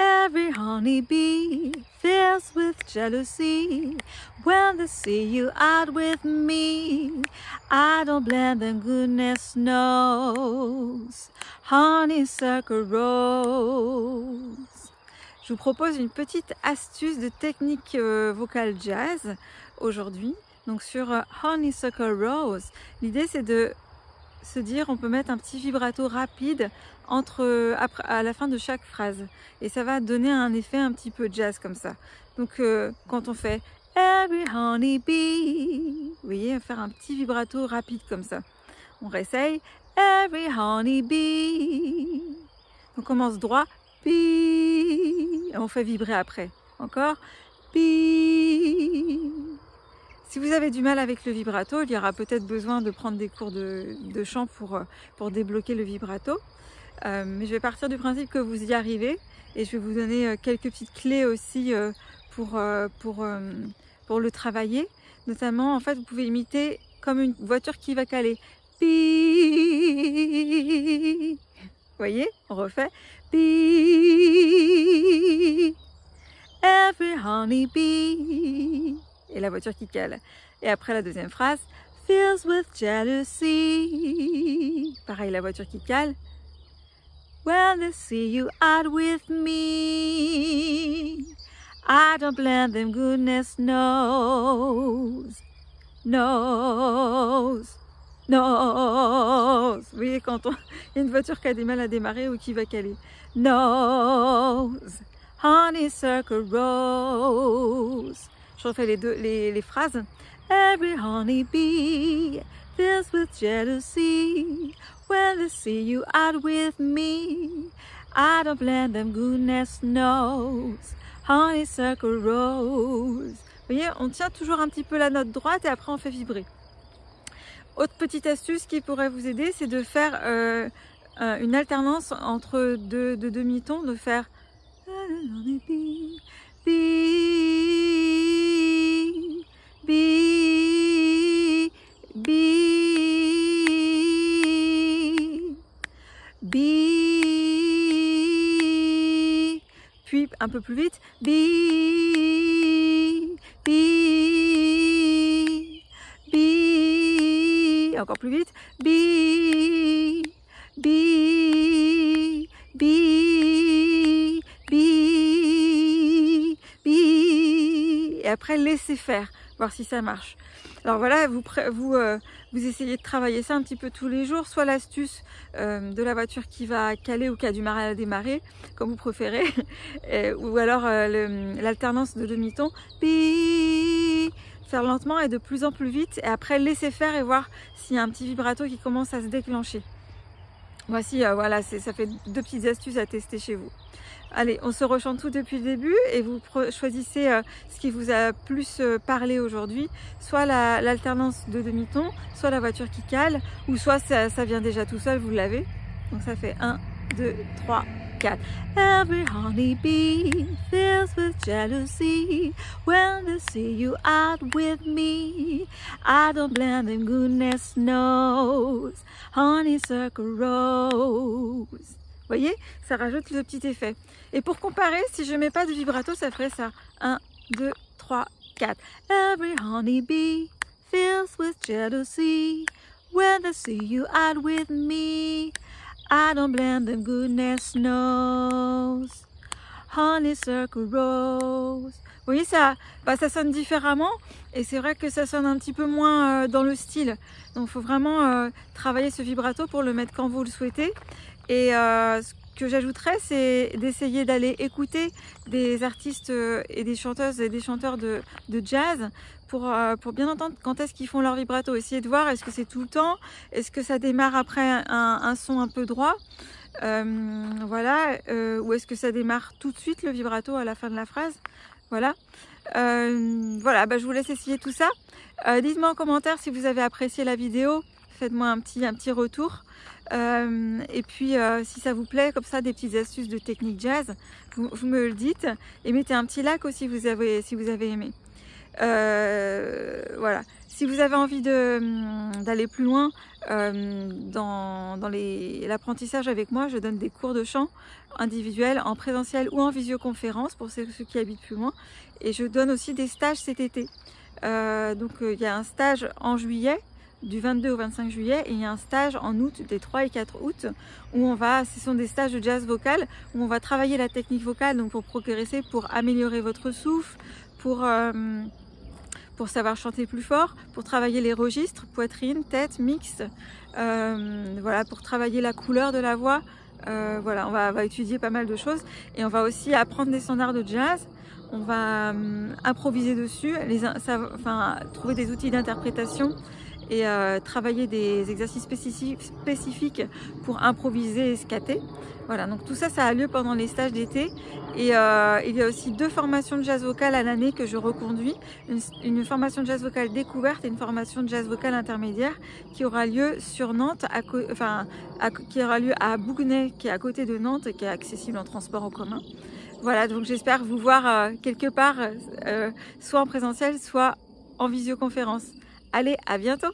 Every honeybee fills with jealousy when they see you out with me. I don't blame them, goodness knows. Honeysuckle rose. Je vous propose une petite astuce de technique vocale jazz aujourd'hui. Donc sur Honeysuckle Rose, l'idée c'est de se dire on peut mettre un petit vibrato rapide à la fin de chaque phrase. Et ça va donner un effet un petit peu jazz comme ça. Donc quand on fait Every honeybee, vous voyez, faire un petit vibrato rapide comme ça. On réessaye Every honeybee. On commence droit. Bee. On fait vibrer après. Encore. Bee. Si vous avez du mal avec le vibrato, il y aura peut-être besoin de prendre des cours de chant pour débloquer le vibrato. Mais je vais partir du principe que vous y arrivez et je vais vous donner quelques petites clés aussi pour le travailler. Notamment, en fait, vous pouvez imiter comme une voiture qui va caler. Bee. Vous voyez, on refait. Bee. Every honeybee. Et la voiture qui cale. Et après la deuxième phrase, fills with jealousy. Pareil, la voiture qui cale. When they see you out with me, I don't blame them, goodness knows. Knows. Knows. Vous voyez, quand il y a une voiture qui a des mal à démarrer ou qui va caler. Knows. Honeysuckle rose. Je refais les phrases. Every honeybee fills with jealousy when they see you out with me. I don't blame them, goodness knows. Honeysuckle rose. Vous voyez, on tient toujours un petit peu la note droite et après on fait vibrer. Autre petite astuce qui pourrait vous aider, c'est de faire une alternance entre deux demi-tons, de faire puis un peu plus vite, encore plus vite, et après laissez faire, voir si ça marche. Alors voilà, vous essayez de travailler ça un petit peu tous les jours, soit l'astuce de la voiture qui va caler ou qui a du mal à démarrer, comme vous préférez, ou alors l'alternance de demi-ton, faire lentement et de plus en plus vite, et après laisser faire et voir s'il y a un petit vibrato qui commence à se déclencher. Voici, voilà, ça fait deux petites astuces à tester chez vous. Allez, on se rechante tout depuis le début et vous choisissez ce qui vous a plus parlé aujourd'hui, soit l'alternance de demi-ton, soit la voiture qui cale, ou soit ça vient déjà tout seul, vous l'avez. Donc ça fait 1, 2, 3, 4. Every honeybee fills with jealousy when they see you out with me. I don't blame them, goodness knows. Honeysuckle rose. Vous voyez, ça rajoute le petit effet. Et pour comparer, si je ne mets pas de vibrato, ça ferait ça. 1, 2, 3, 4. Every honeybee fills with jealousy when they see you out with me. I don't blame them, goodness knows. Honeysuckle rose. Vous voyez, ça sonne différemment et c'est vrai que ça sonne un petit peu moins dans le style. Donc il faut vraiment travailler ce vibrato pour le mettre quand vous le souhaitez. Et ce que j'ajouterais, c'est d'essayer d'aller écouter des artistes et des chanteuses et des chanteurs de jazz pour bien entendre quand est-ce qu'ils font leur vibrato. Essayez de voir, est-ce que c'est tout le temps, est-ce que ça démarre après un son un peu droit, voilà, ou est-ce que ça démarre tout de suite le vibrato à la fin de la phrase. Voilà, voilà, je vous laisse essayer tout ça. Dites-moi en commentaire si vous avez apprécié la vidéo. Faites-moi un petit retour. Et puis si ça vous plaît, comme ça, des petites astuces de technique jazz, vous me le dites. Et mettez un petit like aussi si vous avez aimé. Voilà. Si vous avez envie d'aller plus loin dans l'apprentissage avec moi, je donne des cours de chant individuels en présentiel ou en visioconférence pour ceux qui habitent plus loin. Et je donne aussi des stages cet été. Donc il y a un stage en juillet, du 22 au 25 juillet, et il y a un stage en août, des 3 et 4 août, où ce sont des stages de jazz vocal, où on va travailler la technique vocale, donc pour progresser, pour améliorer votre souffle, pour savoir chanter plus fort, pour travailler les registres, poitrine, tête, mixte, voilà, pour travailler la couleur de la voix. Voilà, on va étudier pas mal de choses, et on va aussi apprendre des standards de jazz. On va improviser dessus, trouver des outils d'interprétation et travailler des exercices spécifiques pour improviser et scatter. Voilà, donc tout ça, ça a lieu pendant les stages d'été. Et il y a aussi 2 formations de jazz vocal à l'année que je reconduis. Une formation de jazz vocal découverte et une formation de jazz vocal intermédiaire qui aura lieu sur Nantes, qui aura lieu à Bouguenais, qui est à côté de Nantes et qui est accessible en transport en commun. Voilà, donc j'espère vous voir quelque part, soit en présentiel, soit en visioconférence. Allez, à bientôt!